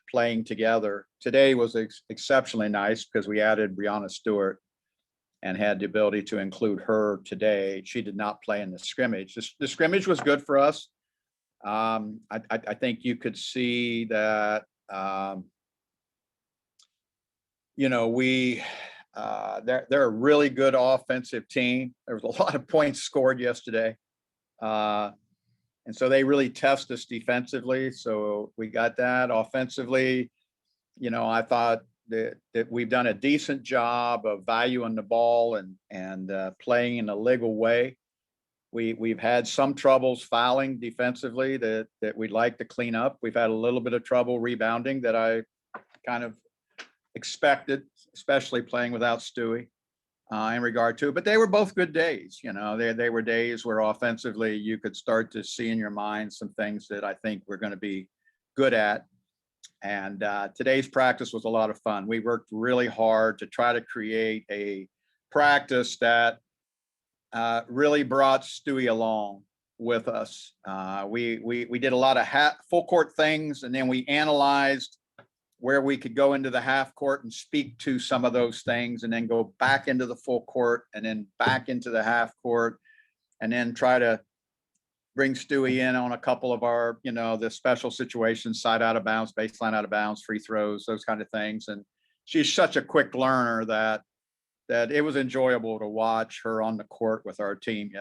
playing together. Today was exceptionally nice because we added Breanna Stewart and had the ability to include her today. She did not play in the scrimmage. The scrimmage was good for us. I think you could see that, they're a really good offensive team. There was a lot of points scored yesterday. And so they really test us defensively. So we got that. Offensively, I thought that we've done a decent job of valuing the ball and playing in a legal way. We've had some troubles fouling defensively that we'd like to clean up. We've had a little bit of trouble rebounding that I kind of expected, especially playing without Stewie in regard to, but they were both good days. They were days where offensively you could start to see in your mind some things that I think we're going to be good at. And today's practice was a lot of fun. We worked really hard to try to create a practice that really brought Stewie along with us. We did a lot of full court things, and then we analyzed where we could go into the half court and speak to some of those things, and then go back into the full court and then back into the half court, and then try to bring Stewie in on a couple of our, the special situations, side out of bounds, baseline out of bounds, free throws, those kind of things. And she's such a quick learner that it was enjoyable to watch her on the court with our team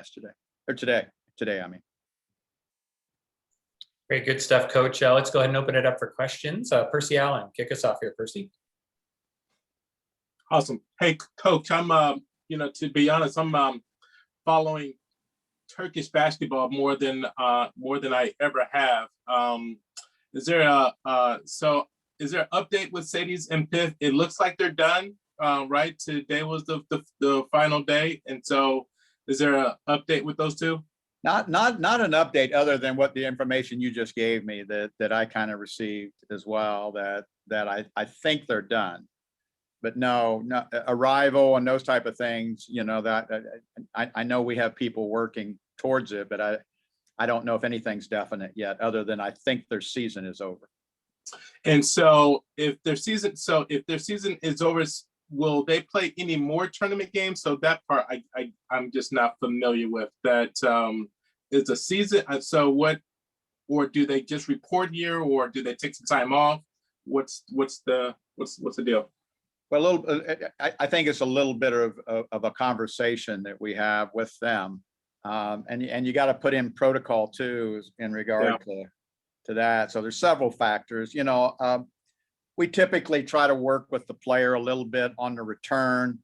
today, I mean. Great, good stuff, Coach. Let's go ahead and open it up for questions. Percy Allen, kick us off here, Percy. Awesome. Hey, Coach, I'm, to be honest, I'm following Turkish basketball more than I ever have. Is there an update with Sadie's and Piff? It looks like they're done, right? Today was the final day, and so is there an update with those two? Not an update other than what the information you just gave me that I kind of received as well, that I think they're done, but no arrival and those type of things, that I know we have people working towards it, but I don't know if anything's definite yet, other than I think their season is over. And so if their season is over, will they play any more tournament games? So that part I'm just not familiar with. That is the season. So what, or do they just report here, or do they take some time off? What's the deal? Well, I think it's a little bit of a conversation that we have with them, and you got to put in protocol too in regard to that. So there's several factors. We typically try to work with the player a little bit on the return,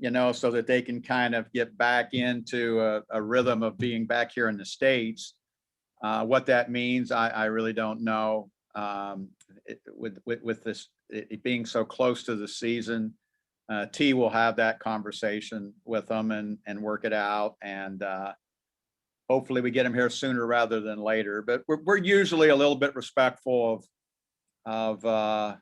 so that they can kind of get back into a rhythm of being back here in the States. What that means, I really don't know. With this, it being so close to the season, T will have that conversation with them and work it out. And hopefully we get them here sooner rather than later. But we're usually a little bit respectful of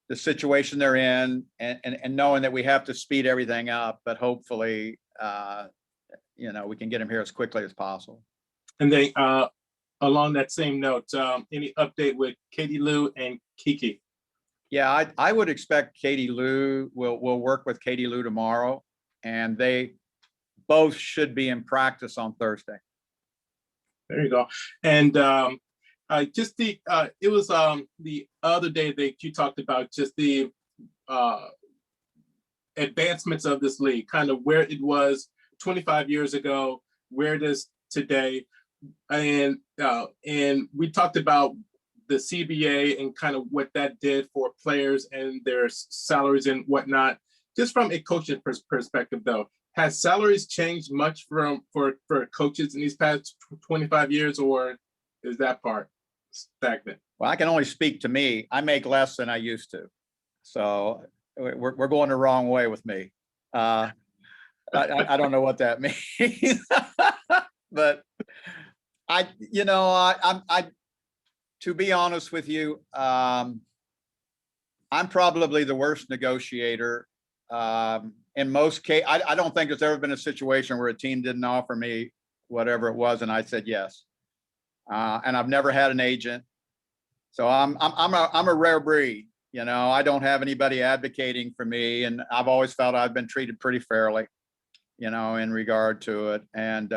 the situation they're in, and knowing that we have to speed everything up, but hopefully, we can get them here as quickly as possible. And they, along that same note, any update with Katie Lou and Kiki? Yeah, I would expect Katie Lou will work with Katie Lou tomorrow, and they both should be in practice on Thursday. There you go. And it was the other day that you talked about just the advancements of this league, kind of where it was 25 years ago, where it is today, and we talked about the CBA and kind of what that did for players and their salaries and whatnot. Just from a coaching perspective, though, has salaries changed much for coaches in these past 25 years, or is that part stagnant? Well, I can only speak to me. I make less than I used to, so we're going the wrong way with me. I don't know what that means, but to be honest with you, I'm probably the worst negotiator. In most cases, I don't think there's ever been a situation where a team didn't offer me whatever it was and I said yes. And I've never had an agent. So I'm a rare breed. You know, I don't have anybody advocating for me, and I've always felt I've been treated pretty fairly, you know, in regard to it. And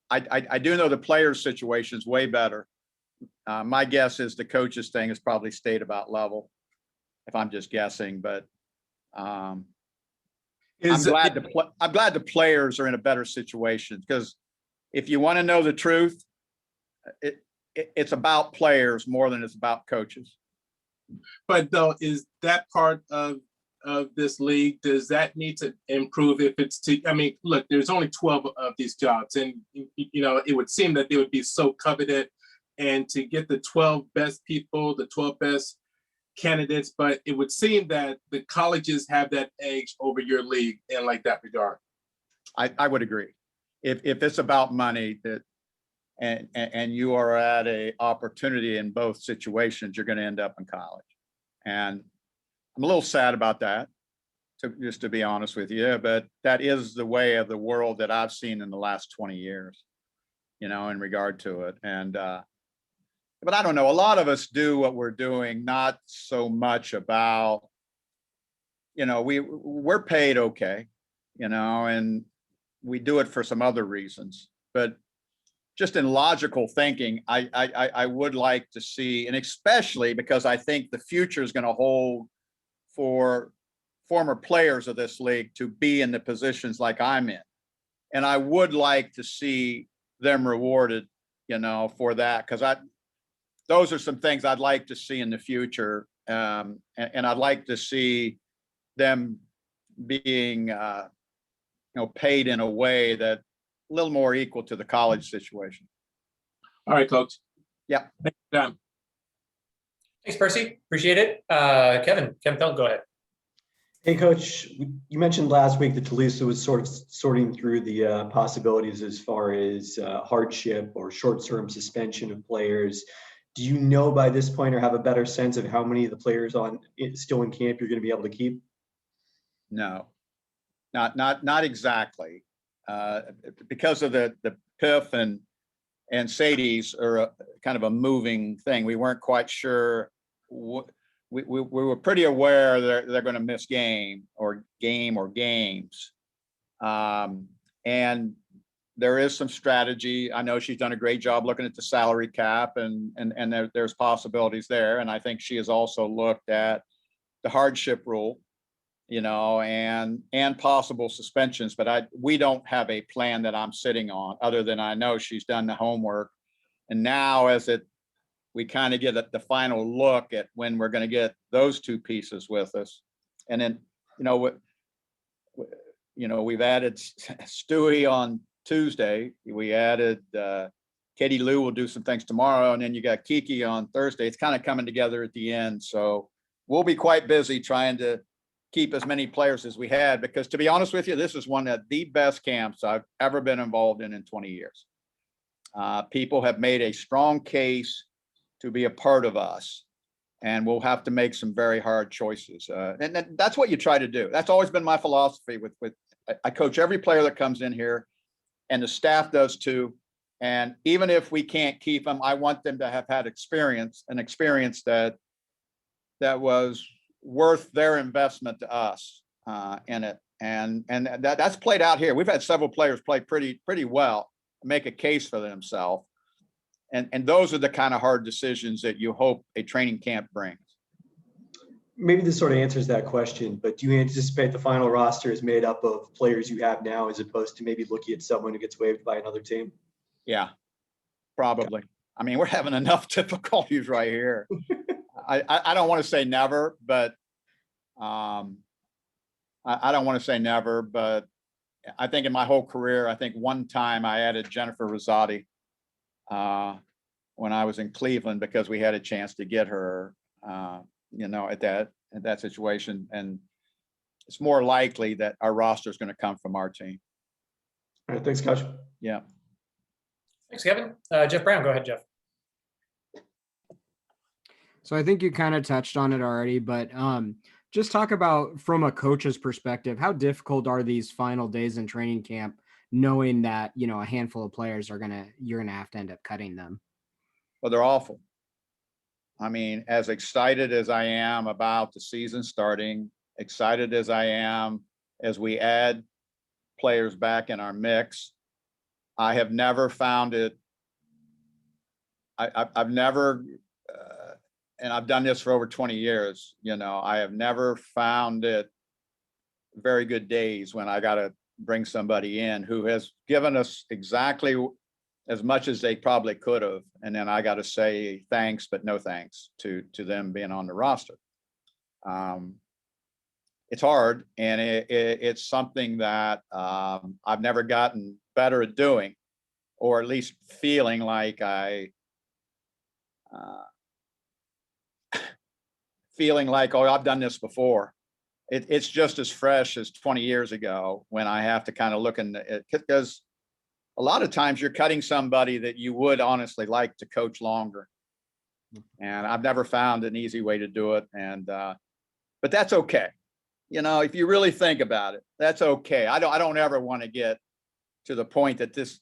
I do know the players' situation is way better. My guess is the coaches thing has probably stayed about level, if I'm just guessing. But I'm glad the players are in a better situation, because if you want to know the truth, it's about players more than it's about coaches. But though, is that part of this league, does that need to improve if it's to, I mean, look, there's only 12 of these jobs, and you know, it would seem that they would be so coveted, and to get the 12 best people, the 12 best candidates, but it would seem that the colleges have that edge over your league in like that regard. I would agree. If it's about money, that and you are at a opportunity in both situations, you're going to end up in college. And I'm a little sad about that, just to be honest with you, but that is the way of the world that I've seen in the last 20 years, you know, in regard to it. And but I don't know, a lot of us do what we're doing, not so much about, you know, we're paid okay, you know, and we do it for some other reasons. But just in logical thinking, I would like to see, and especially because I think the future is going to hold for former players of this league to be in the positions like I'm in. And I would like to see them rewarded, you know, for that, because those are some things I'd like to see in the future. And I'd like to see them being, you know, paid in a way that a little more equal to the college situation. All right, Coach. Yeah. Thanks, Thanks, Percy. Appreciate it. Kevin Felton, go ahead. Hey, Coach, you mentioned last week that Tulsa was sort of sorting through the possibilities as far as hardship or short-term suspension of players. Do you know by this point, or have a better sense of how many of the players still in camp you're going to be able to keep? No, not exactly. Because of the PIF and Sadie's are kind of a moving thing. We weren't quite sure. We were pretty aware they're going to miss game or games. And there is some strategy. I know she's done a great job looking at the salary cap, and there's possibilities there. And I think she has also looked at the hardship rule, you know, and possible suspensions. But we don't have a plan that I'm sitting on, other than I know she's done the homework. And now we kind of get the final look at when we're going to get those two pieces with us. And then, we've added Stewie on Tuesday. We added Katie Lou will do some things tomorrow. And then you got Kiki on Thursday. It's kind of coming together at the end. So we'll be quite busy trying to keep as many players as we had, because to be honest with you, this is one of the best camps I've ever been involved in 20 years. People have made a strong case to be a part of us, and we'll have to make some very hard choices. And that's what you try to do. That's always been my philosophy with I coach every player that comes in here, and the staff does too. And even if we can't keep them, I want them to have had an experience that was worth their investment to us in it. And that's played out here. We've had several players play pretty well, make a case for themselves. And those are the kind of hard decisions that you hope a training camp brings. Maybe this sort of answers that question, but do you anticipate the final roster is made up of players you have now, as opposed to maybe looking at someone who gets waived by another team? Yeah, probably. I mean, we're having enough difficulties right here. I don't want to say never, but I don't want to say never, but I think in my whole career, I think one time I added Jennifer Rosati when I was in Cleveland, because we had a chance to get her, at that situation. And it's more likely that our roster is going to come from our team. All right, thanks, Coach. Yeah. Thanks, Kevin. Jeff Brown, go ahead, Jeff. So I think you kind of touched on it already, but just talk about, from a coach's perspective, how difficult are these final days in training camp, knowing that, a handful of players you're going to have to end up cutting them? Well, they're awful. I mean, as excited as I am about the season starting, excited as I am as we add players back in our mix, I have never found it. I've never, and I've done this for over 20 years, I have never found it very good days when I got to bring somebody in who has given us exactly as much as they probably could have. And then I got to say thanks, but no thanks to them being on the roster. It's hard, and it's something that I've never gotten better at doing, or at least feeling like oh, I've done this before. It's just as fresh as 20 years ago when I have to kind of look in it, because a lot of times you're cutting somebody that you would honestly like to coach longer. And I've never found an easy way to do it. And, but that's okay. If you really think about it, that's okay. I don't ever want to get to the point that this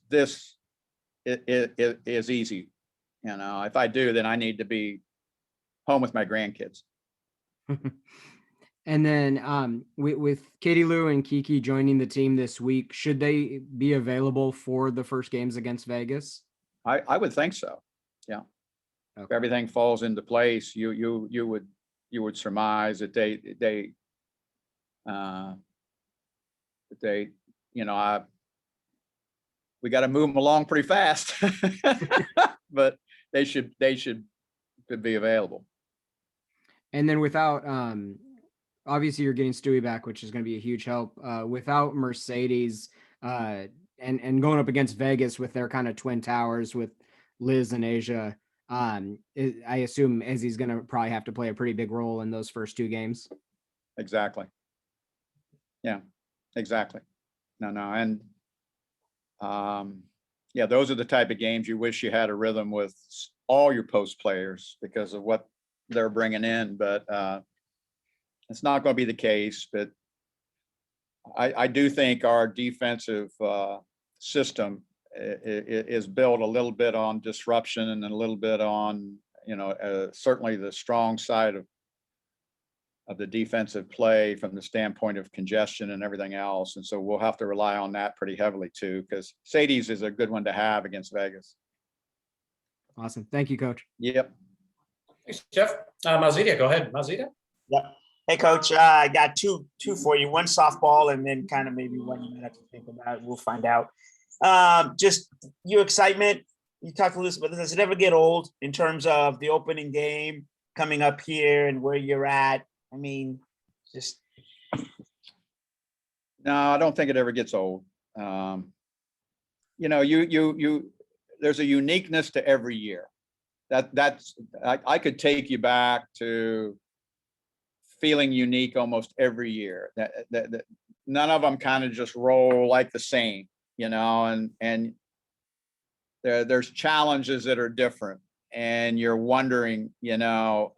is easy. If I do, then I need to be home with my grandkids. And then with Katie Lou and Kiki joining the team this week, should they be available for the first games against Vegas? I would think so. Yeah. Okay. If everything falls into place, you would surmise that we got to move them along pretty fast, but they should be available. And then without, obviously you're getting Stewie back, which is going to be a huge help. Without Mercedes and going up against Vegas with their kind of twin towers with Liz and Asia, I assume Izzy's going to probably have to play a pretty big role in those first two games. Exactly. Yeah, exactly. No. And yeah, those are the type of games you wish you had a rhythm with all your post players because of what they're bringing in, but it's not going to be the case. But I do think our defensive system is built a little bit on disruption and a little bit on, certainly the strong side of the defensive play from the standpoint of congestion and everything else. And so we'll have to rely on that pretty heavily too, because Sadie's is a good one to have against Vegas. Awesome. Thank you, Coach. Yep. Thanks, Jeff. Mazida, go ahead. Mazida. Yep. Hey, Coach, I got two for you. One softball and then kind of maybe one you have to think about. We'll find out. Just your excitement. You talked a little bit, does it ever get old in terms of the opening game coming up here and where you're at? I mean, just. No, I don't think it ever gets old. There's a uniqueness to every year. I could take you back to feeling unique almost every year. That none of them kind of just roll like the same, and there's challenges that are different, and you're wondering, in a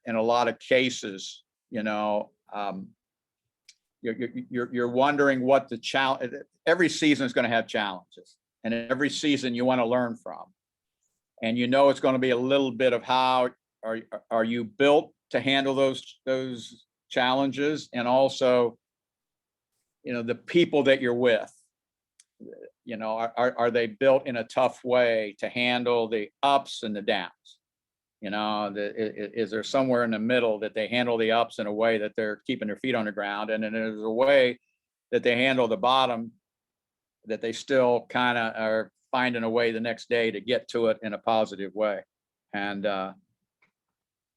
lot of cases, you're wondering what the challenge. Every season is going to have challenges, and every season you want to learn from. And it's going to be a little bit of how are you built to handle those challenges, and also, the people that you're with. Are they built in a tough way to handle the ups and the downs? Is there somewhere in the middle that they handle the ups in a way that they're keeping their feet on the ground, and then there's a way that they handle the bottom that they still kind of are finding a way the next day to get to it in a positive way. And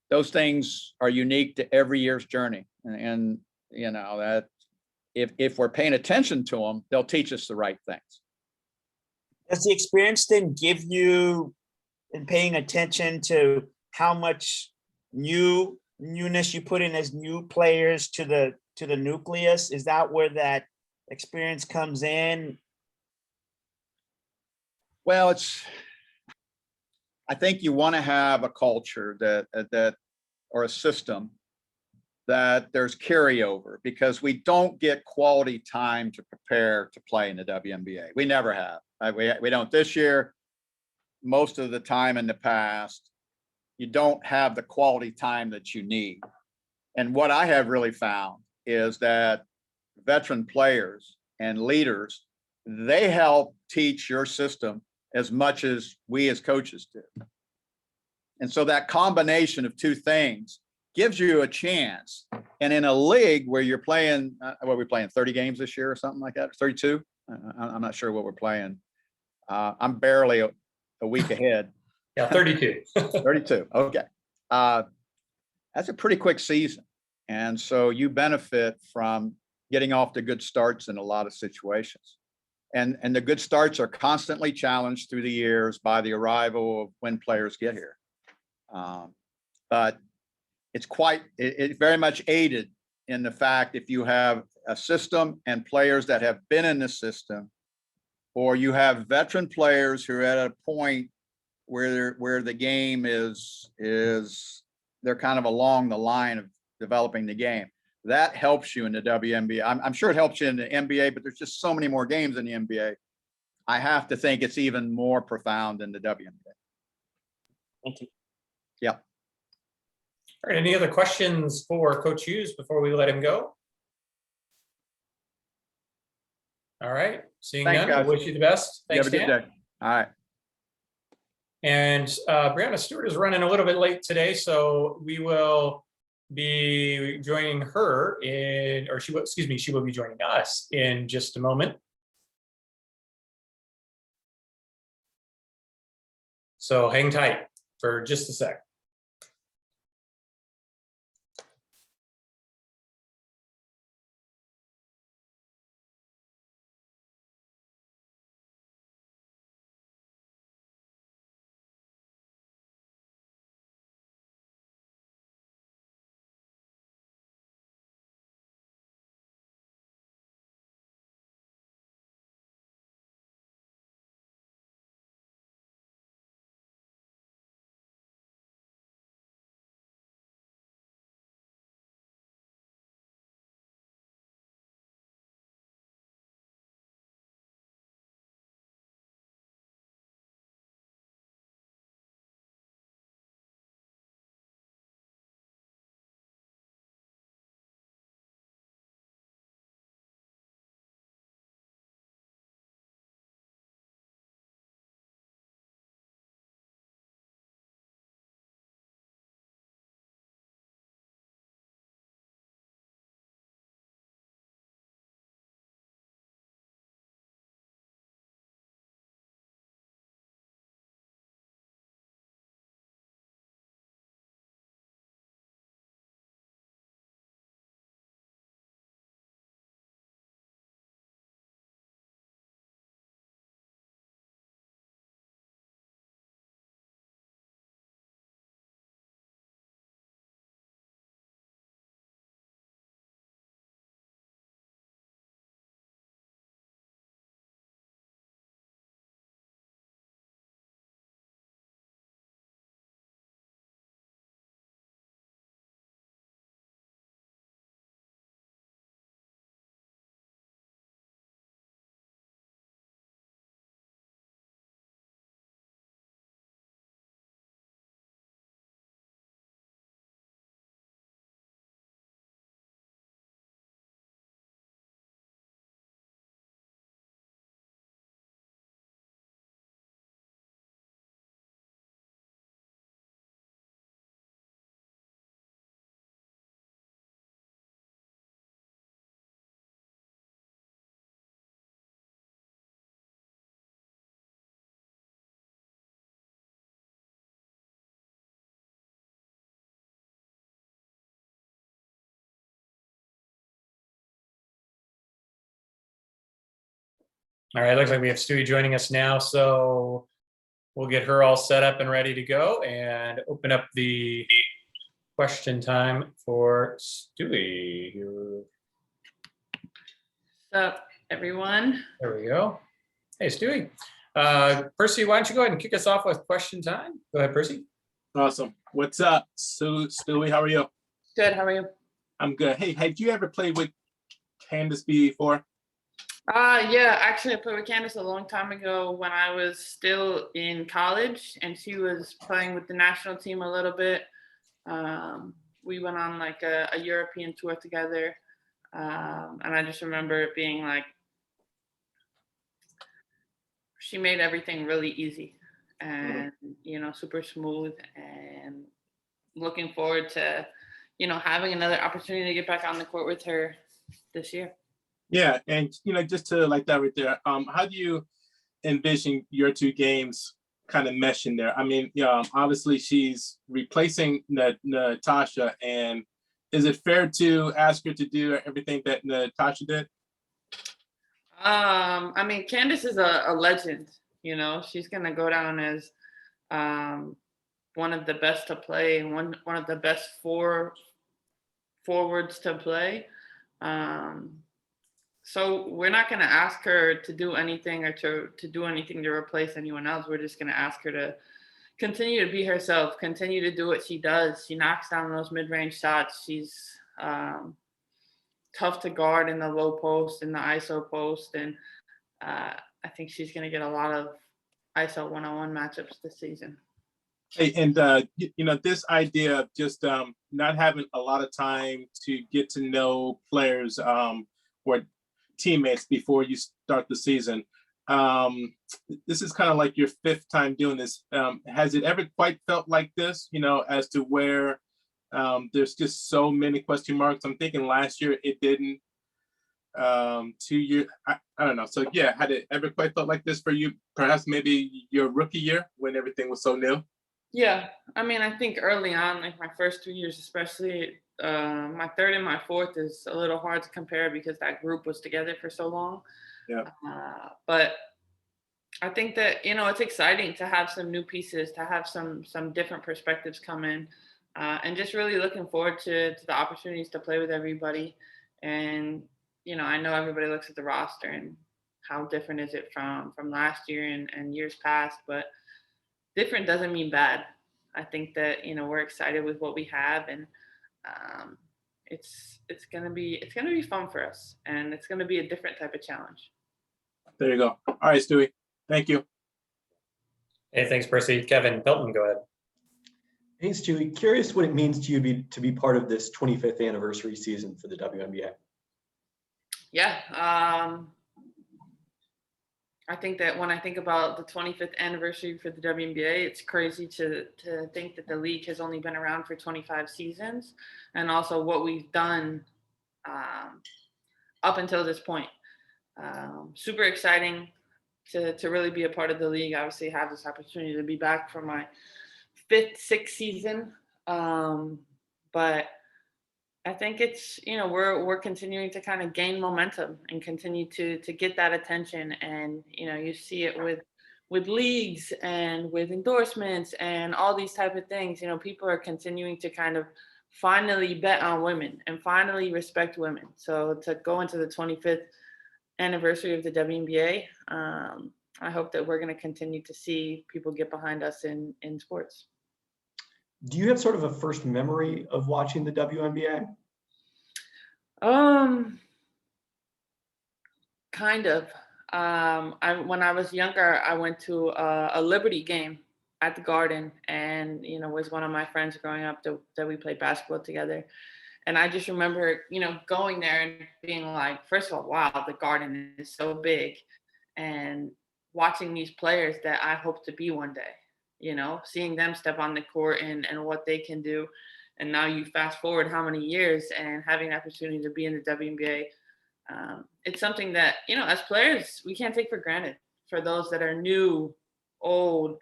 those things are unique to every year's journey. And that if we're paying attention to them, they'll teach us the right things. Does the experience then give you, in paying attention to how much newness you put in as new players to the nucleus? Is that where that experience comes in? Well, I think you want to have a culture that or a system that there's carryover, because we don't get quality time to prepare to play in the WNBA. We never have. We don't this year. Most of the time in the past, you don't have the quality time that you need. And what I have really found is that veteran players and leaders, they help teach your system as much as we as coaches do. And so that combination of two things gives you a chance. And in a league where you're playing, what are we playing, 30 games this year or something like that, 32? I'm not sure what we're playing. I'm barely a week ahead. Yeah, 32. 32, okay. That's a pretty quick season. And so you benefit from getting off to good starts in a lot of situations. And the good starts are constantly challenged through the years by the arrival of when players get here. But it's very much aided in the fact if you have a system and players that have been in the system, or you have veteran players who are at a point where the game is they're kind of along the line of developing the game. That helps you in the WNBA. I'm sure it helps you in the NBA, but there's just so many more games in the NBA. I have to think it's even more profound in the WNBA. Thank you. Yeah. All right, any other questions for Coach Hughes before we let him go? All right, seeing Thanks, none, I guys. wish you the best. You Thanks, have a good Dan. day. All right. And Brianna Stewart is running a little bit late today, so we will be joining her she will be joining us in just a moment. So hang tight for just a sec. All right, looks like we have Stewie joining us now, so we'll get her all set up and ready to go and open up the question time for Stewie. What's up, everyone? There we go. Hey, Stewie. Percy, why don't you go ahead and kick us off with question time? Go ahead, Percy. Awesome. What's up, Stewie? How are you? Good, how are you? I'm good. Hey, have you ever played with Candice before? Yeah, actually, I played with Candice a long time ago when I was still in college, and she was playing with the national team a little bit. We went on like a European tour together, and I just remember it being like she made everything really easy and super smooth. And looking forward to having another opportunity to get back on the court with her this year. Yeah, and just to like that right there, how do you envision your two games kind of meshing there? I mean, obviously she's replacing Natasha, and is it fair to ask her to do everything that Natasha did? I mean, Candice is a legend. She's gonna go down as one of the best to play and one of the best forwards to play. So we're not going to ask her to do anything or to do anything to replace anyone else. We're just going to ask her to continue to be herself, continue to do what she does. She knocks down those mid-range shots. She's tough to guard in the low post, in the ISO post. And I think she's going to get a lot of ISO one-on-one matchups this season. Hey, and this idea of just not having a lot of time to get to know players or teammates before you start the season. This is kind of like your fifth time doing this. Has it ever quite felt like this, as to where there's just so many question marks? I'm thinking last year it didn't. 2 years, I don't know. So yeah, had it ever quite felt like this for you? Perhaps maybe your rookie year when everything was so new? Yeah, I mean, I think early on, like my first 2 years, especially my third and my fourth is a little hard to compare because that group was together for so long. Yeah. But I think that, it's exciting to have some new pieces, to have some different perspectives come in, and just really looking forward to the opportunities to play with everybody. And, I know everybody looks at the roster and how different is it from last year and years past, but different doesn't mean bad. I think that we're excited with what we have, and it's gonna be fun for us, and it's gonna be a different type of challenge. There you go. All right, Stewie. Thank you. Hey, thanks, Percy. Kevin Pelton, go ahead. Hey, Stewie, curious what it means to you to be part of this 25th anniversary season for the WNBA. Yeah, I think that when I think about the 25th anniversary for the WNBA, it's crazy to think that the league has only been around for 25 seasons, and also what we've done up until this point. Super exciting to really be a part of the league. Obviously, have this opportunity to be back for my sixth season, but I think it's we're continuing to kind of gain momentum and continue to get that attention, and you see it with leagues and with endorsements and all these type of things. People are continuing to kind of finally bet on women and finally respect women. So to go into the 25th anniversary of the WNBA, I hope that we're going to continue to see people get behind us in sports. Do you have sort of a first memory of watching the WNBA? Kind of. When I was younger, I went to a Liberty game at the Garden, and was one of my friends growing up that we played basketball together. And I just remember, going there and being like, first of all, wow, the Garden is so big, and watching these players that I hope to be one day, seeing them step on the court and what they can do. And now you fast forward how many years and having the opportunity to be in the WNBA. It's something that, as players, we can't take for granted. For those that are new, old,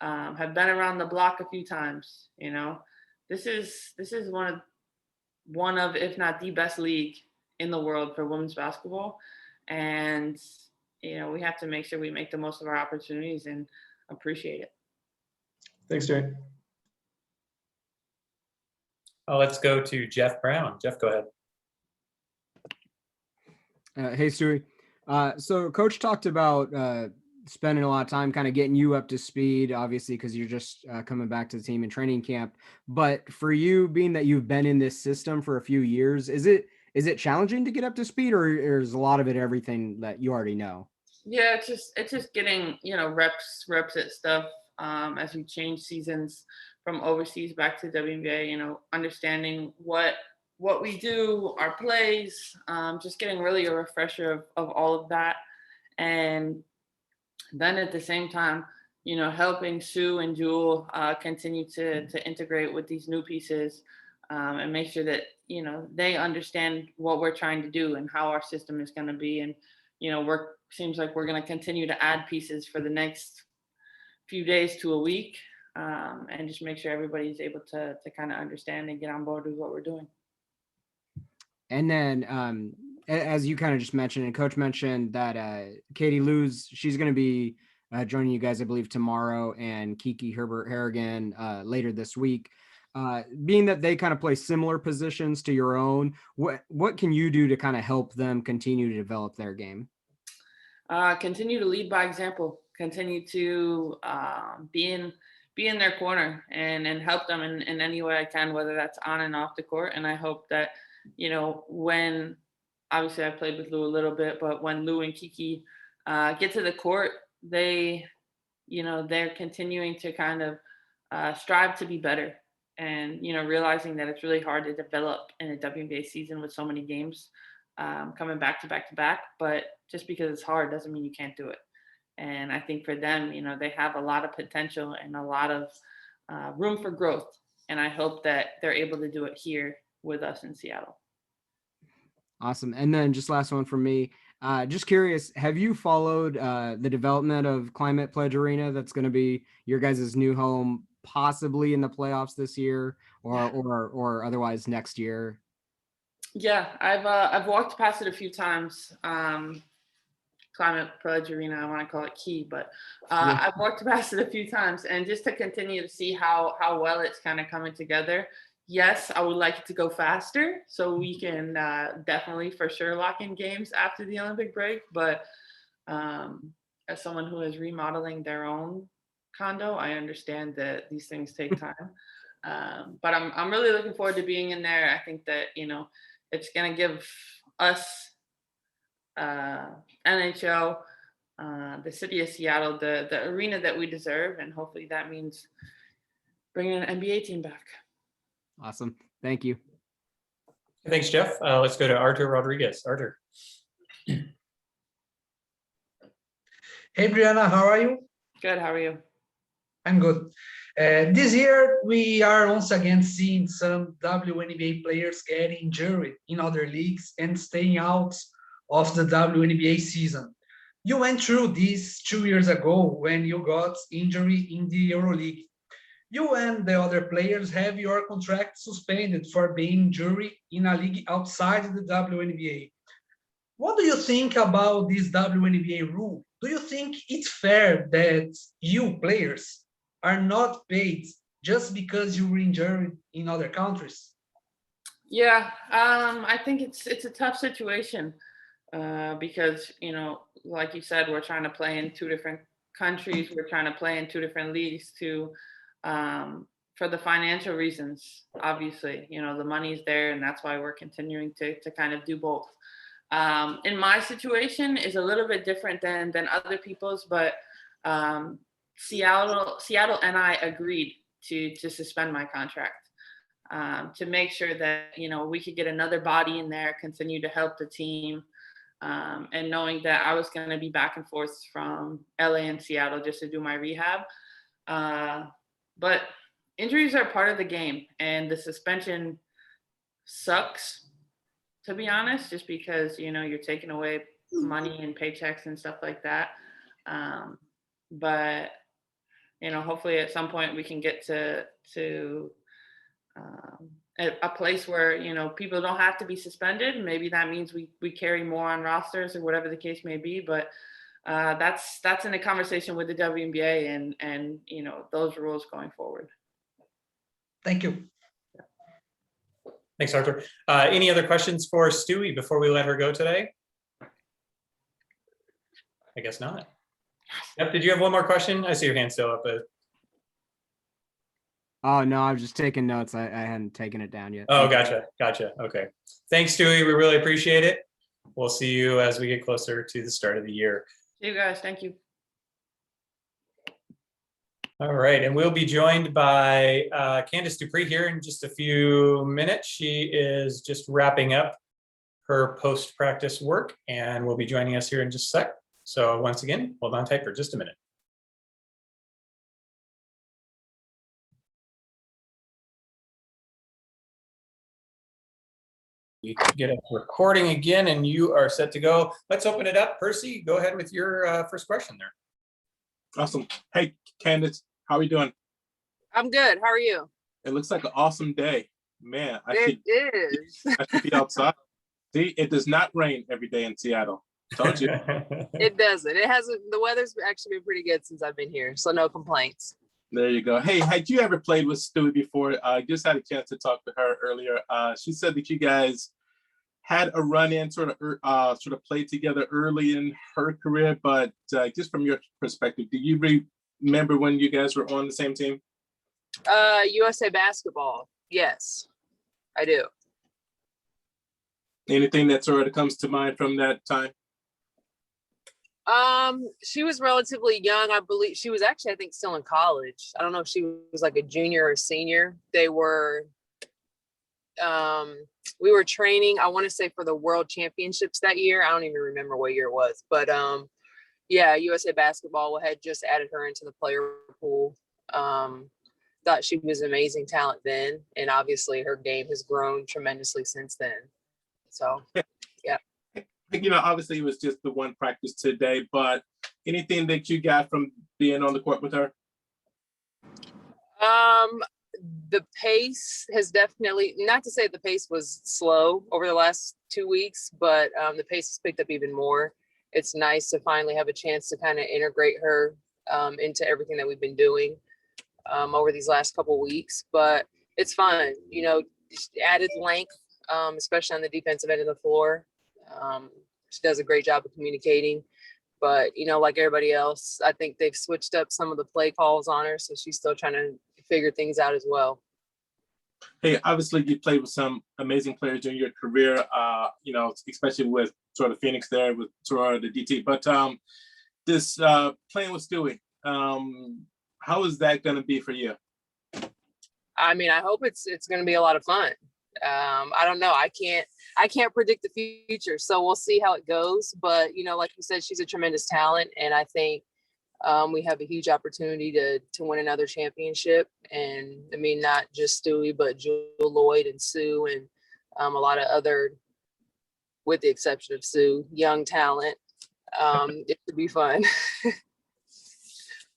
have been around the block a few times, this is one of, if not the best league in the world for women's basketball. And, we have to make sure we make the most of our opportunities and appreciate it. Thanks, Jerry. Let's go to Jeff Brown. Jeff, go ahead. Hey, Stewie. So Coach talked about spending a lot of time kind of getting you up to speed, obviously, because you're just coming back to the team in training camp. But for you, being that you've been in this system for a few years, is it Is it challenging to get up to speed, or is a lot of it everything that you already know? Yeah, it's just getting, reps at stuff as we change seasons from overseas back to WNBA, understanding what we do, our plays, just getting really a refresher of all of that. And then at the same time, helping Sue and Jewel continue to integrate with these new pieces, and make sure that, they understand what we're trying to do and how our system is going to be. And, seems like we're going to continue to add pieces for the next few days to a week, and just make sure everybody's able to kind of understand and get on board with what we're doing. And then, as you kind of just mentioned, and Coach mentioned that Katie Lou's, she's going to be joining you guys, I believe, tomorrow, and Kiki Herbert Harrigan later this week. Being that they kind of play similar positions to your own, what can you do to kind of help them continue to develop their game? Continue to lead by example. Continue to be in their corner and help them in any way I can, whether that's on and off the court. And I hope that, when obviously I played with Lou a little bit, but when Lou and Kiki get to the court, they're continuing to kind of strive to be better. And, realizing that it's really hard to develop in a WNBA season with so many games coming back to back. But just because it's hard doesn't mean you can't do it. And I think for them, they have a lot of potential and a lot of room for growth. And I hope that they're able to do it here with us in Seattle. Awesome. And then just last one from me. Just curious, have you followed the development of Climate Pledge Arena that's going to be your guys' new home, possibly in the playoffs this year or otherwise next year? Yeah, I've walked past it a few times. Climate Pledge Arena, I want to call it Key, but I've walked past it a few times, and just to continue to see how well it's kind of coming together. Yes, I would like it to go faster so we can definitely for sure lock in games after the Olympic break. But as someone who is remodeling their own condo, I understand that these things take time. But I'm really looking forward to being in there. I think that, it's going to give us NHL, the city of Seattle, the arena that we deserve. And hopefully that means bringing an NBA team back. Awesome. Thank you. Thanks, Jeff. Let's go to Artur Rodriguez. Artur. Hey, Brianna, how are you? Good. How are you? I'm good. This year, we are once again seeing some WNBA players getting injured in other leagues and staying out of the WNBA season. You went through this 2 years ago when you got injury in the EuroLeague. You and the other players have your contract suspended for being injured in a league outside the WNBA. What do you think about this WNBA rule? Do you think it's fair that you players are not paid just because you were injured in other countries? Yeah, I think it's a tough situation because, like you said, we're trying to play in two different countries. We're trying to play in two different leagues for the financial reasons. Obviously, the money's there, and that's why we're continuing to kind of do both. In my situation is a little bit different than other people's, but Seattle and I agreed to suspend my contract to make sure that, we could get another body in there, continue to help the team, and knowing that I was going to be back and forth from LA and Seattle just to do my rehab. But injuries are part of the game, and the suspension sucks, to be honest, just because, you're taking away money and paychecks and stuff like that. But, hopefully at some point we can get to a place where, people don't have to be suspended. Maybe that means we carry more on rosters or whatever the case may be. But that's in a conversation with the WNBA and those rules going forward. Thank you. Thanks, Artur. Any other questions for Stewie before we let her go today? I guess not. Yep. Did you have one more question? I see your hand still up. But Oh no, I was just taking notes. I hadn't taken it down yet. Oh, gotcha. Okay. Thanks, Stewie. We really appreciate it. We'll see you as we get closer to the start of the year. See you guys. Thank you. All right, and we'll be joined by Candice Dupree here in just a few minutes. She is just wrapping up her post-practice work and will be joining us here in just a sec. So once again, hold on tight for just a minute. You can get a recording again and you are set to go. Let's open it up. Percy, go ahead with your first question there. Awesome. Hey, Candace, how are we doing? I'm good. How are you? It looks like an awesome day. Man, It is. I should be outside. See, it does not rain every day in Seattle. Told you. It doesn't. It hasn't. The weather's actually been pretty good since I've been here, so no complaints. There you go. Hey, had you ever played with Stewie before? I just had a chance to talk to her earlier. She said that you guys had a run-in, sort of played together early in her career, but just from your perspective, do you remember when you guys were on the same team? USA basketball. Yes, I do. Anything that sort of comes to mind from that time? She was relatively young. I believe she was actually, I think, still in college. I don't know if she was like a junior or senior. We were training, I want to say, for the world championships that year. I don't even remember what year it was, but yeah, USA basketball had just added her into the player pool. Thought she was amazing talent then, and obviously her game has grown tremendously since then. So yeah. Obviously it was just the one practice today, but anything that you got from being on the court with her? The pace has definitely, not to say the pace was slow over the last 2 weeks, but the pace has picked up even more. It's nice to finally have a chance to kind of integrate her into everything that we've been doing over these last couple of weeks, but it's fun, added length, especially on the defensive end of the floor. She does a great job of communicating, but like everybody else, I think they've switched up some of the play calls on her, so she's still trying to figure things out as well. Hey, obviously you played with some amazing players during your career, especially with sort of Phoenix there with sort of the DT, but this playing with Stewie, how is that going to be for you? I mean, I hope it's going to be a lot of fun. I don't know. I can't predict the future, so we'll see how it goes. But like you said, she's a tremendous talent, and I think we have a huge opportunity to win another championship. And I mean, not just Stewie, but Jewel Lloyd and Sue, and a lot of other, with the exception of Sue, young talent. It should be fun.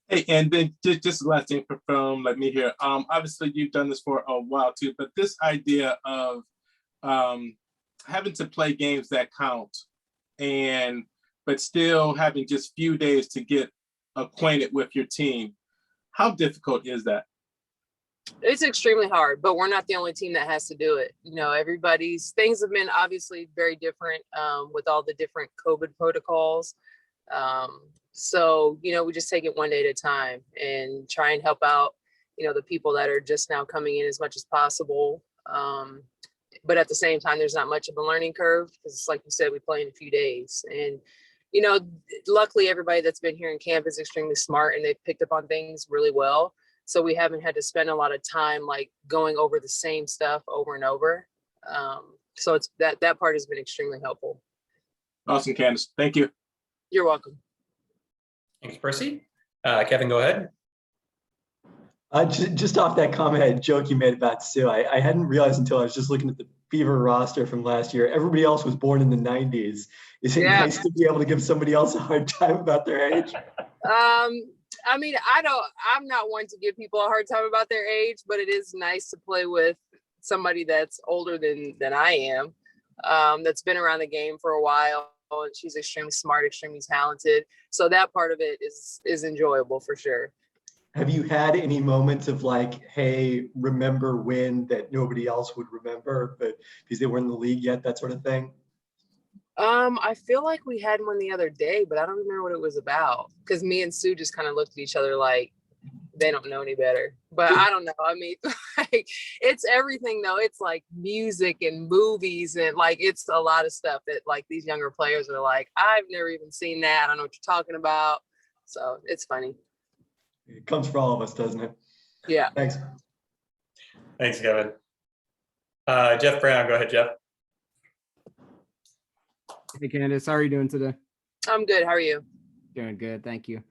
Hey, and then just the last thing from me here. Obviously you've done this for a while too, but this idea of having to play games that count, but still having just few days to get acquainted with your team, how difficult is that? It's extremely hard, but we're not the only team that has to do it. Everybody's things have been obviously very different with all the different COVID protocols. So, we just take it one day at a time and try and help out, the people that are just now coming in as much as possible. But at the same time, there's not much of a learning curve because, like you said, we play in a few days. And, luckily everybody that's been here in camp is extremely smart and they've picked up on things really well. So we haven't had to spend a lot of time like going over the same stuff over and over. So it's that part has been extremely helpful. Awesome, Candace. Thank you. You're welcome. Thanks, Percy. Kevin, go ahead. Just off that comment joke you made about Sue, I hadn't realized until I was just looking at the Fever roster from last year. Everybody else was born in the 90s. Is it nice to be able to give somebody else a hard time about their age? I mean, I'm not one to give people a hard time about their age, but it is nice to play with somebody that's older than I am, that's been around the game for a while. And she's extremely smart, extremely talented. So that part of it is enjoyable for sure. Have you had any moments of like, hey, remember when, that nobody else would remember, but because they weren't in the league yet, that sort of thing? I feel like we had one the other day, but I don't remember what it was about because me and Sue just kind of looked at each other like, they don't know any better. But I don't know. I mean, like, it's everything though. It's like music and movies and like it's a lot of stuff that like these younger players are like, I've never even seen that. I don't know what you're talking about. So it's funny. It comes for all of us, doesn't it? Yeah. Thanks. Thanks, Kevin. Jeff Brown, go ahead, Jeff. Hey, Candace, how are you doing today? I'm good. How are you? Doing good, thank you.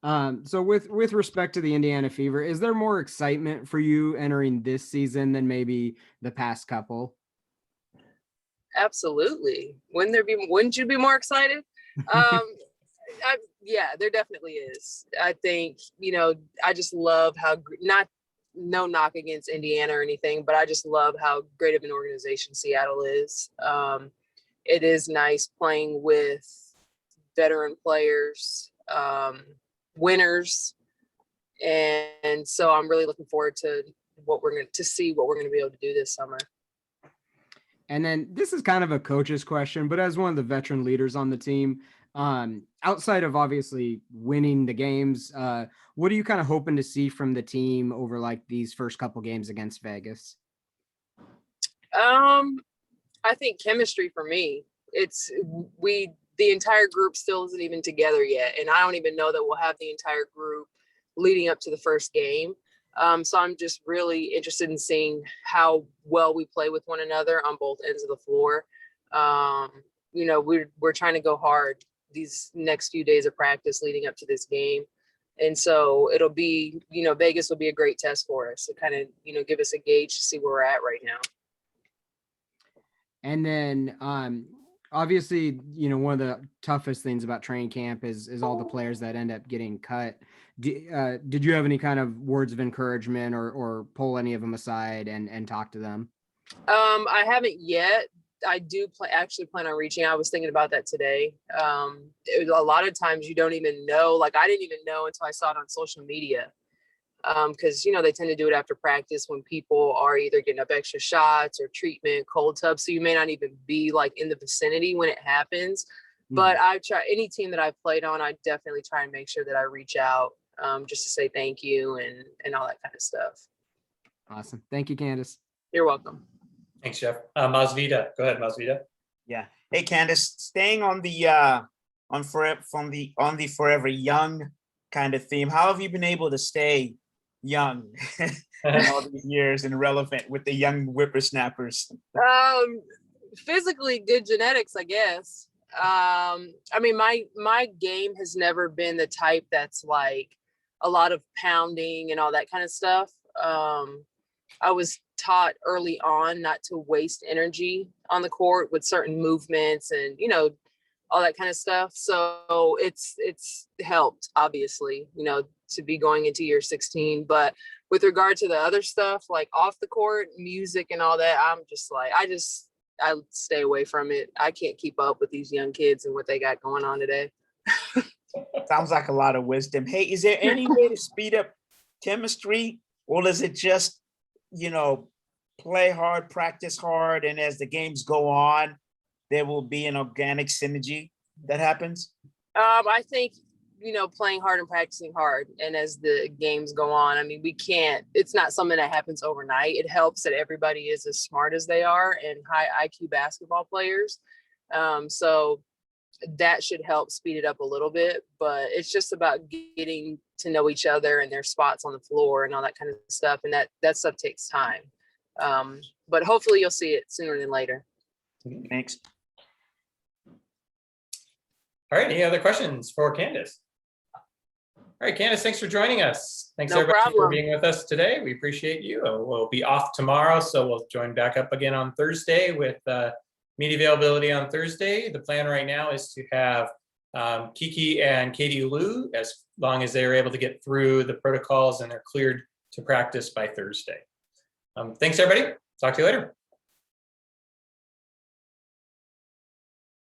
So with respect to the Indiana Fever, is there more excitement for you entering this season than maybe the past couple? Absolutely. Wouldn't you be more excited? Yeah, there definitely is. I think, I just love how, no knock against Indiana or anything, but I just love how great of an organization Seattle is. It is nice playing with veteran players, winners. And so I'm really looking forward to what we're going to be able to do this summer. And then this is kind of a coach's question, but as one of the veteran leaders on the team, outside of obviously winning the games, what are you kind of hoping to see from the team over like these first couple games against Vegas? I think chemistry for me. The entire group still isn't even together yet, and I don't even know that we'll have the entire group leading up to the first game. So I'm just really interested in seeing how well we play with one another on both ends of the floor. We're trying to go hard these next few days of practice leading up to this game. And so it'll be, Vegas will be a great test for us to kind of, give us a gauge to see where we're at right now. And then obviously, one of the toughest things about training camp is all the players that end up getting cut. Did you have any kind of words of encouragement or pull any of them aside and talk to them? I haven't yet. I do actually plan on reaching out. I was thinking about that today. A lot of times you don't even know, like I didn't even know until I saw it on social media. Because, they tend to do it after practice when people are either getting up extra shots or treatment, cold tubs. So you may not even be like in the vicinity when it happens. But I try, any team that I've played on, I definitely try and make sure that I reach out just to say thank you and all that kind of stuff. Awesome. Thank you, Candace. You're welcome. Thanks, Jeff. Masvita, go ahead, Masvita. Yeah. Hey, Candace, staying on the forever young kind of theme, how have you been able to stay young in all these years and relevant with the young whippersnappers? Physically good genetics, I guess. I mean, my game has never been the type that's like a lot of pounding and all that kind of stuff. I was taught early on not to waste energy on the court with certain movements and, all that kind of stuff. So it's helped, obviously, to be going into year 16. But with regard to the other stuff, like off the court, music and all that, I'm just like, I stay away from it. I can't keep up with these young kids and what they got going on today. Sounds like a lot of wisdom. Hey, is there any way to speed up chemistry, or is it just, play hard, practice hard, and as the games go on, there will be an organic synergy that happens? I think, playing hard and practicing hard. And as the games go on, I mean, it's not something that happens overnight. It helps that everybody is as smart as they are and high IQ basketball players. So that should help speed it up a little bit, but it's just about getting to know each other and their spots on the floor and all that kind of stuff. And that stuff takes time. But hopefully you'll see it sooner than later. Thanks. All right, any other questions for Candace? All right, Candace, thanks for joining us. Thanks No everybody for problem. being with us today. We appreciate you. We'll be off tomorrow, so we'll join back up again on Thursday with media availability on Thursday. The plan right now is to have Kiki and Katie Lou, as long as they are able to get through the protocols and they're cleared to practice by Thursday. Thanks, everybody. Talk to you later.